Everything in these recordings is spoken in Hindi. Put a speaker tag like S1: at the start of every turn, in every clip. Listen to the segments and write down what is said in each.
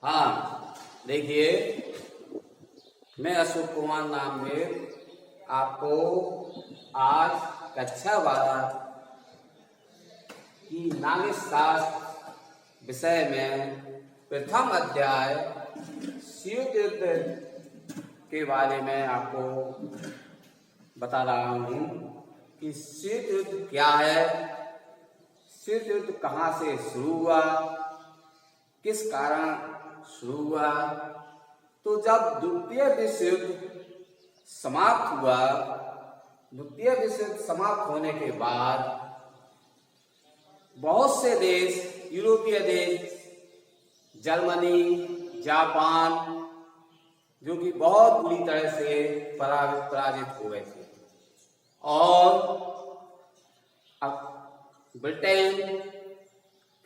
S1: हाँ, देखिए, मैं अशोक कुमार नामदेव आपको आज कक्षा 12 की नागरिक शास्त्र विषय में प्रथम अध्याय शीत युद्ध के बारे में आपको बता रहा हूँ कि शीत युद्ध क्या है, शीत युद्ध कहाँ से शुरू हुआ, किस कारण शुरू हुआ। तो जब द्वितीय विश्व युद्ध समाप्त हुआ, द्वितीय विश्व युद्ध समाप्त होने के बाद बहुत से देश, यूरोपीय देश, जर्मनी, जापान, जो कि बहुत बुरी तरह से पराजित हो गए थे, और ब्रिटेन,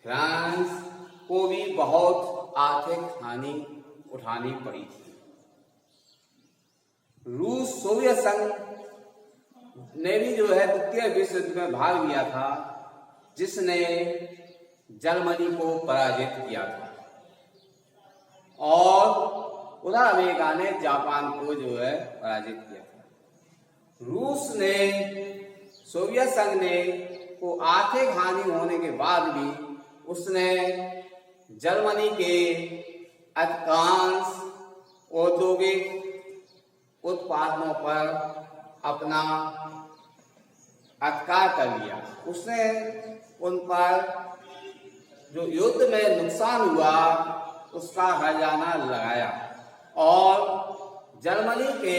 S1: फ्रांस को भी बहुत आर्थिक हानि उठानी पड़ी थी। रूस, सोवियत संघ ने भी जो है द्वितीय विश्व युद्ध में भाग लिया था, जिसने जर्मनी को पराजित किया था, और उधर अमेरिका ने जापान को जो है पराजित किया था। रूस ने, सोवियत संघ ने को आर्थिक हानि होने के बाद भी उसने जर्मनी के अधिकांश औद्योगिक उत्पादों पर अपना अधिकार कर लिया। उसने उन पर जो युद्ध में नुकसान हुआ उसका हर्जाना लगाया और जर्मनी के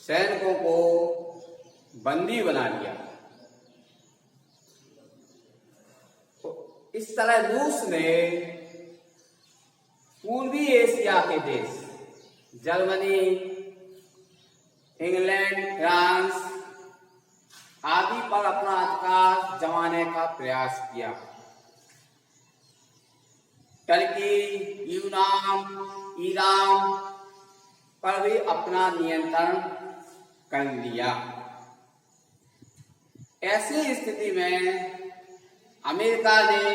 S1: सैनिकों को बंदी बना लिया। इस तरह रूस ने पूर्वी एशिया के देश, जर्मनी, इंग्लैंड, फ्रांस आदि पर अपना अधिकार जमाने का प्रयास किया। टर्की, यूनान, ईरान पर भी अपना नियंत्रण कर लिया। ऐसी स्थिति में अमेरिका ने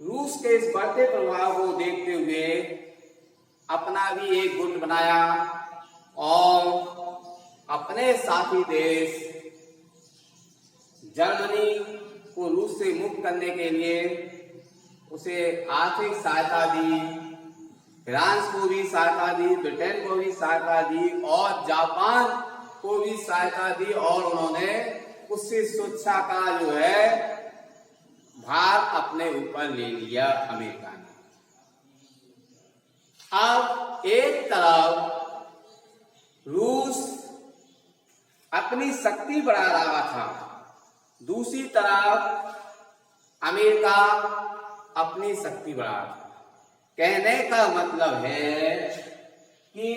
S1: रूस के इस बढ़ते प्रभाव को देखते हुए अपना भी एक गुट बनाया और अपने साथी देश जर्मनी को रूस से मुक्त करने के लिए उसे आर्थिक सहायता दी, फ्रांस को भी सहायता दी, ब्रिटेन को भी सहायता दी और जापान को भी सहायता दी, और उन्होंने उससे सुरक्षा का जो है भार अपने ऊपर ले लिया अमेरिका ने। अब एक तरफ रूस अपनी शक्ति बढ़ा रहा था, दूसरी तरफ अमेरिका अपनी शक्ति बढ़ा रहा था। कहने का मतलब है कि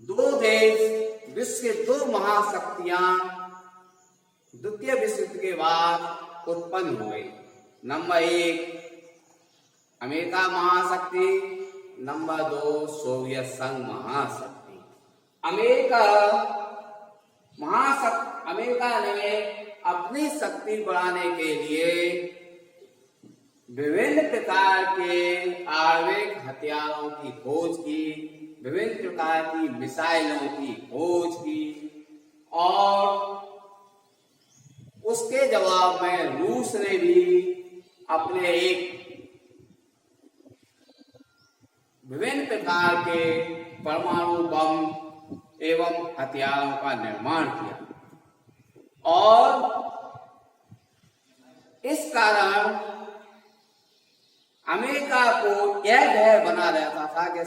S1: दो देश, विश्व के दो महाशक्तियां द्वितीय विश्व युद्ध के बाद उत्पन्न हो गई। नंबर 1 अमेरिका महाशक्ति, नंबर 2 सोवियत संघ महाशक्ति। अमेरिका ने अपनी शक्ति बढ़ाने के लिए विभिन्न प्रकार के आणविक हथियारों की खोज की, विभिन्न प्रकार की मिसाइलों की खोज की, और उसके जवाब में रूस ने भी अपने विभिन्न प्रकार के परमाणु बम एवं हथियारों का निर्माण किया, और इस कारण अमेरिका को यह भय बना रहता था कि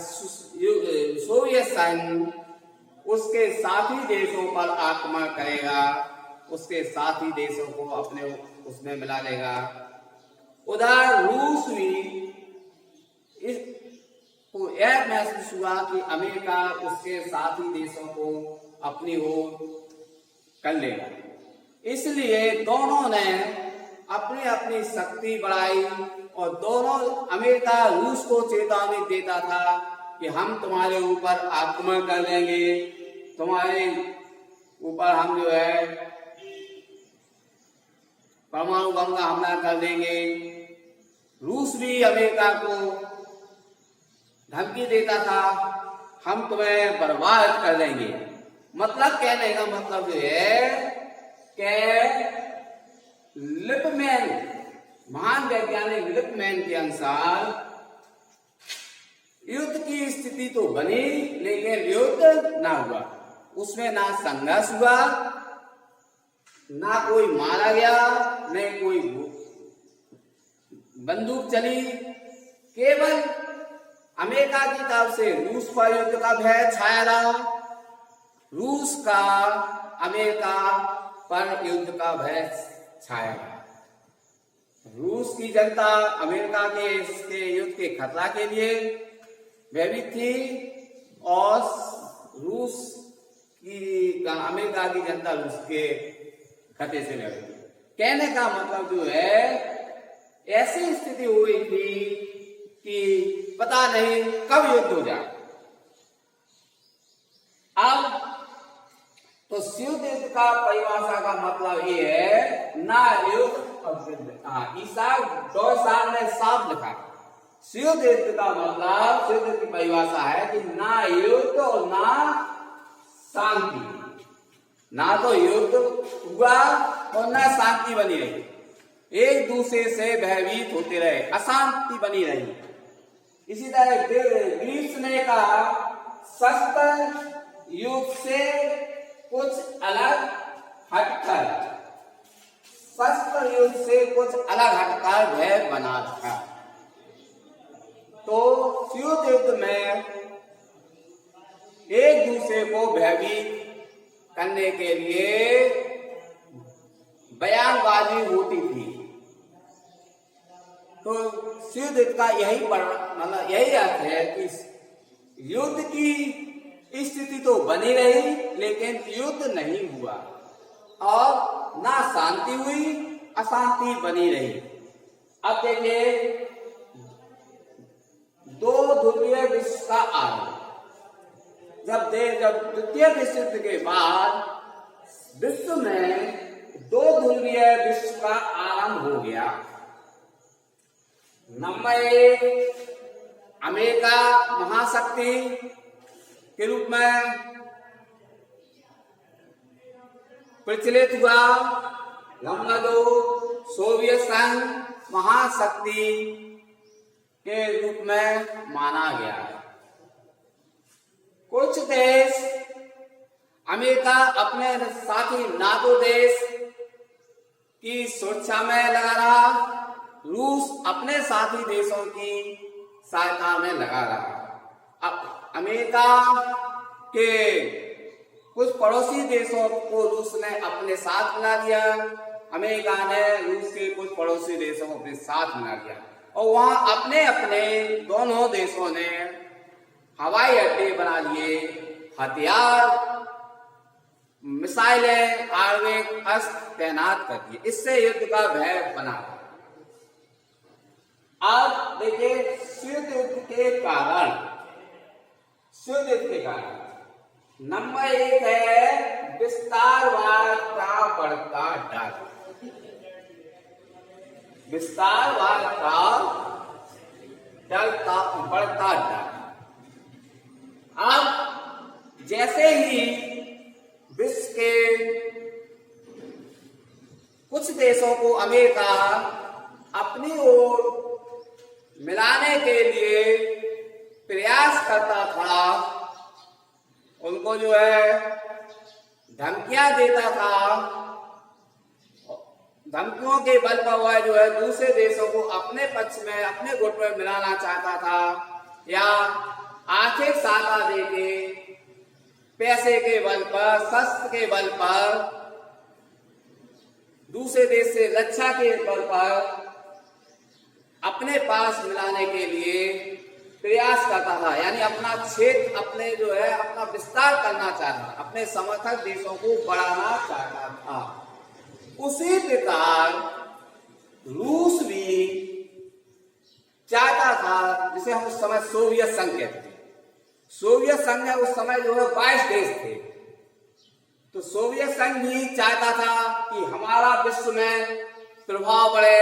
S1: सोवियत संघ उसके साथी देशों पर आक्रमण करेगा, उसके साथी देशों को अपने उसमें मिला लेगा। उधर रूस भी इसको यह महसूस हुआ कि अमेरिका उसके साथी देशों को अपनी ओर कर लेगा, इसलिए दोनों ने अपनी अपनी शक्ति बढ़ाई, और दोनों, अमेरिका रूस को चेतावनी देता था कि हम तुम्हारे ऊपर आक्रमण कर लेंगे, तुम्हारे ऊपर हम जो है परमाणु बम का हमला कर देंगे। रूस भी अमेरिका को धमकी देता था, हम तुम्हें बर्बाद कर देंगे। मतलब कहने का मतलब ये है कि लिपमैन, महान वैज्ञानिक लिपमैन के अनुसार युद्ध की स्थिति तो बनी लेकिन युद्ध ना हुआ, उसमें ना संघर्ष हुआ, ना कोई मारा गया, न कोई बंदूक चली। केवल अमेरिका की तरफ से रूस पर युद्ध का भय छाया रहा, रूस का अमेरिका पर युद्ध का भय छाया रहा। रूस की जनता अमेरिका के इसके युद्ध के खतरा के लिए भयभीत थी और रूस की अमेरिका की जनता रूस के खतरे से लड़ गई। कहने का मतलब जो है ऐसी स्थिति हुई थी कि पता नहीं कब युद्ध हो जाए। अब तो युद्ध का परिभाषा का मतलब ये है ना युद्ध और युद्ध। ईसा 2 साल में साफ लिखा युद्ध का मतलब, युद्ध की परिभाषा है कि ना युद्ध और ना शांति, ना तो युद्ध हुआ और ना शांति बनी रही, एक दूसरे से भयभीत होते रहे, अशांति बनी रही। इसी तरह ग्रीस ने कहा शस्त्र युद्ध से कुछ अलग हटकर, शस्त्र युद्ध से कुछ अलग हटकर भय बना था। तो युद्ध में एक दूसरे को भयभीत करने के लिए बयानबाजी होती थी। तो युद्ध का यही मतलब यही अर्थ है कि युद्ध की स्थिति तो बनी रही लेकिन युद्ध नहीं हुआ और ना शांति हुई, अशांति बनी रही। अब देखिए दो ध्रुवीय विश्व का आरंभ, जब द्वितीय विश्व युद्ध के बाद विश्व में दो ध्रुवीय विश्व का आरंभ हो गया। नंबर 1 अमेरिका महाशक्ति के रूप में प्रचलित हुआ। नंबर 2 सोवियत संघ महाशक्ति के रूप में माना गया। कुछ देश अमेरिका अपने साथी नाटो देश की सुरक्षा में लगा रहा, रूस अपने साथी देशों की सहायता में लगा रहा। अब अमेरिका के कुछ पड़ोसी देशों को रूस ने अपने साथ मिला दिया, अमेरिका ने रूस के कुछ पड़ोसी देशों को अपने साथ मिला दिया और वहां अपने अपने दोनों देशों ने हवाई अड्डे बना लिए, हथियार, मिसाइलें, आणविक अस्त्र तैनात कर दिए। इससे युद्ध का भय बना। अब देखिए युद्ध के कारण, नंबर 1 है विस्तारवाद का बढ़ता डर। विस्तारवाद का बढ़ता डर। अब जैसे ही विश्व के कुछ देशों को अमेरिका अपनी ओर मिलाने के लिए प्रयास करता था, उनको जो है धमकियां देता था, धमकियों के बल पर वह जो है दूसरे देशों को अपने पक्ष में, अपने गुट में मिलाना चाहता था या आर्थिक सहायता देके, पैसे के बल पर, शस्त्र के बल पर, दूसरे देश से रक्षा के बल पर अपने पास मिलाने के लिए प्रयास करता था। यानी अपना क्षेत्र, अपने जो है अपना विस्तार करना चाहता, अपने समर्थक देशों को बढ़ाना चाहता था। उसी प्रकार रूस भी चाहता था, जिसे हम उस समय सोवियत संघ कहते थे। सोवियत संघ में उस समय जो है 22 देश थे, तो सोवियत संघ भी चाहता था कि हमारा विश्व में प्रभाव बढ़े,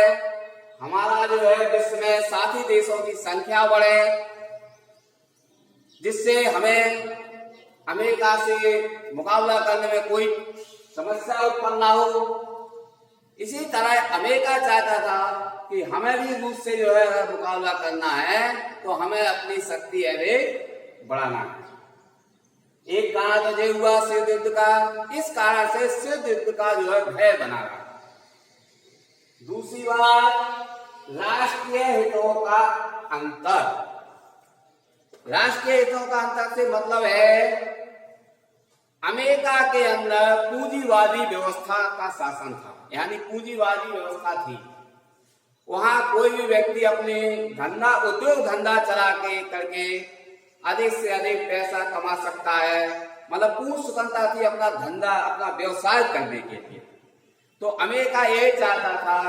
S1: हमारा जो है विश्व में साथी देशों की संख्या बढ़े, जिससे हमें अमेरिका से मुकाबला करने में कोई समस्या उत्पन्न ना हो। इसी तरह अमेरिका चाहता था कि हमें भी रूस से जो है मुकाबला करना है, तो हमें अपनी शक्ति अधिक बढ़ाना है। एक कारण तो ये हुआ शीत युद्ध का, इस कारण से शीत युद्ध का जो है भय बना रहा। दूसरी बात, राष्ट्रीय हितों का अंतर। राष्ट्रीय हितों का अंतर से मतलब है अमेरिका के अंदर पूंजीवादी व्यवस्था का शासन था, यानी पूंजीवादी व्यवस्था थी। वहां कोई भी व्यक्ति अपने उद्योग धंधा चला के करके अधिक से अधिक पैसा कमा सकता है, मतलब पूर्ण स्वतंत्रता थी अपना धंधा अपना व्यवसाय करने के लिए। तो अमेरिका ये चाहता था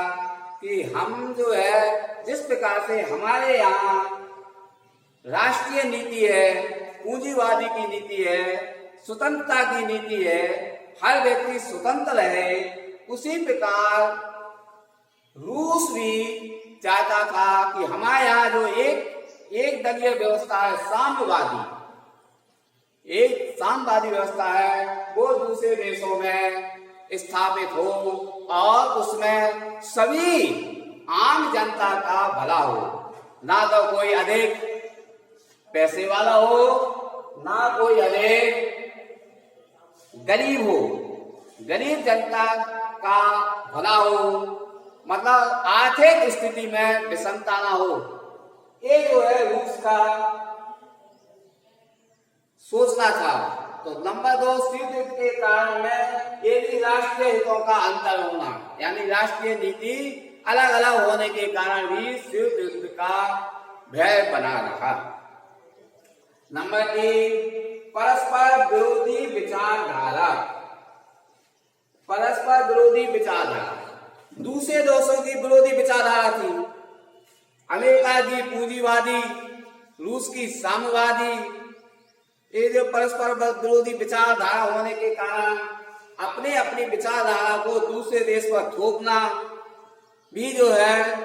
S1: कि हम जो है जिस प्रकार से हमारे यहाँ राष्ट्रीय नीति है, पूंजीवादी की नीति है, स्वतंत्रता की नीति है, हर व्यक्ति स्वतंत्र है, उसी प्रकार रूस भी चाहता था कि हमारे यहाँ जो एक दलीय व्यवस्था है, साम्यवादी व्यवस्था है, वो दूसरे देशों में स्थापित हो और उसमें सभी आम जनता का भला हो, ना तो कोई अधिक पैसे वाला हो, ना कोई अधिक गरीब हो, गरीब जनता का भला हो, मतलब आर्थिक स्थिति में विषमता ना हो। ये जो है रूस का सोचना था। तो नंबर 2, शीत युद्ध के कारण में ये भी राष्ट्रीय हितों का अंतर होना, यानी राष्ट्रीय नीति अलग अलग होने के कारण भी शीत युद्ध का भय बना रहा। नंबर 3, परस्पर विरोधी विचारधारा। परस्पर विरोधी विचारधारा दूसरे देशों की विरोधी विचारधारा थी। अमेरिका की पूंजीवादी, रूस की साम्यवादी, ये जो परस्पर विरोधी विचारधारा होने के कारण अपने अपनी विचारधारा को दूसरे देश पर थोपना भी जो है,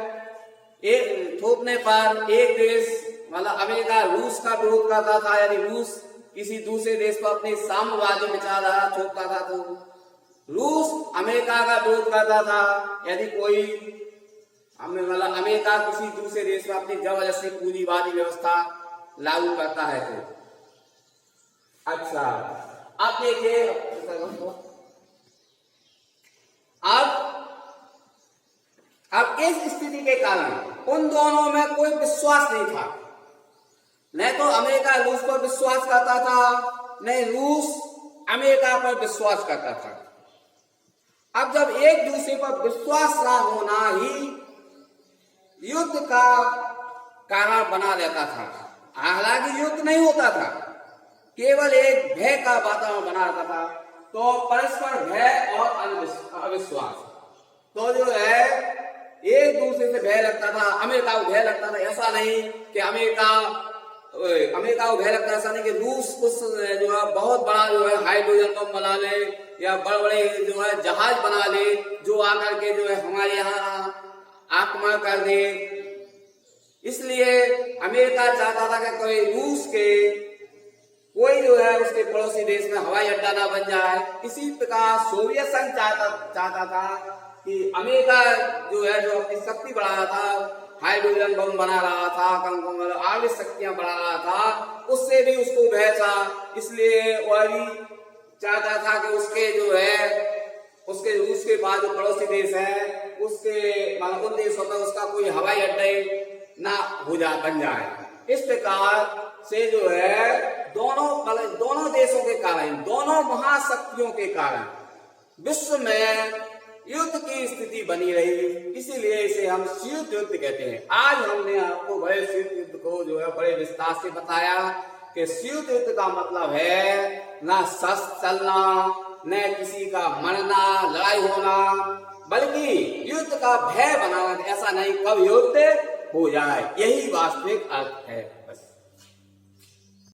S1: थोपने पर एक देश मतलब अमेरिका रूस का विरोध करता था, यानी रूस किसी दूसरे देश पर अपनी साम्यवादी विचारधारा थोपता था, तो रूस अमेरिका का विरोध करता था। यदि कोई मतलब अमेरिका किसी दूसरे देश में अपनी जबरदस्ती पूंजीवादी व्यवस्था लागू करता है तो। अच्छा, अब देखिए, अब इस स्थिति के कारण उन दोनों में कोई विश्वास नहीं था। न तो अमेरिका रूस पर विश्वास करता था, न रूस अमेरिका पर विश्वास करता था। अब जब एक दूसरे पर विश्वास ना होना ही युद्ध का कारण बना रहता था, हालांकि युद्ध नहीं होता था, केवल एक भय का वातावरण बना रहता था। तो परस्पर भय और अविश्वास, तो जो है एक दूसरे से भय लगता था। अमेरिका को भय लगता था, ऐसा नहीं कि अमेरिका को भय लगता, ऐसा नहीं कि रूस कुछ जो है बहुत बड़ा जो है हाइड्रोजन बम बना ले या बड़े बड़े जो है जहाज बना ले जो आकर के जो है हमारे यहाँ आक्रमण कर दे। इसलिए अमेरिका चाहता था कि कोई रूस के कोई जो है उसके पड़ोसी देश में हवाई अड्डा ना बन जाए। इसी प्रकार सोवियत संघ चाहता था कि अमेरिका जो है जो अपनी शक्ति बढ़ा रहा था, हाइड्रोजन बम बना रहा था, आणविक शक्तियां बढ़ा रहा था, उससे भी उसको भय था। इसलिए वह भी चाहता था कि उसके जो है उसके रूस के बाद जो पड़ोसी देश है उसके मतलब उन देशों में उसका कोई हवाई अड्डे ना बन जाए। इस प्रकार से जो है दोनों देशों के कारण, दोनों महाशक्तियों के कारण विश्व में युद्ध की स्थिति बनी रही। इसीलिए इसे हम शीत युद्ध कहते हैं। आज हमने आपको बड़े शीत युद्ध को जो है बड़े विस्तार से बताया कि शीत युद्ध का मतलब है ना शस्त्र चलना, न किसी का मरना, लड़ाई होना, बल्कि युद्ध का भय बनाना। ऐसा नहीं कब युद्ध हो जाए, यही वास्तविक अर्थ है।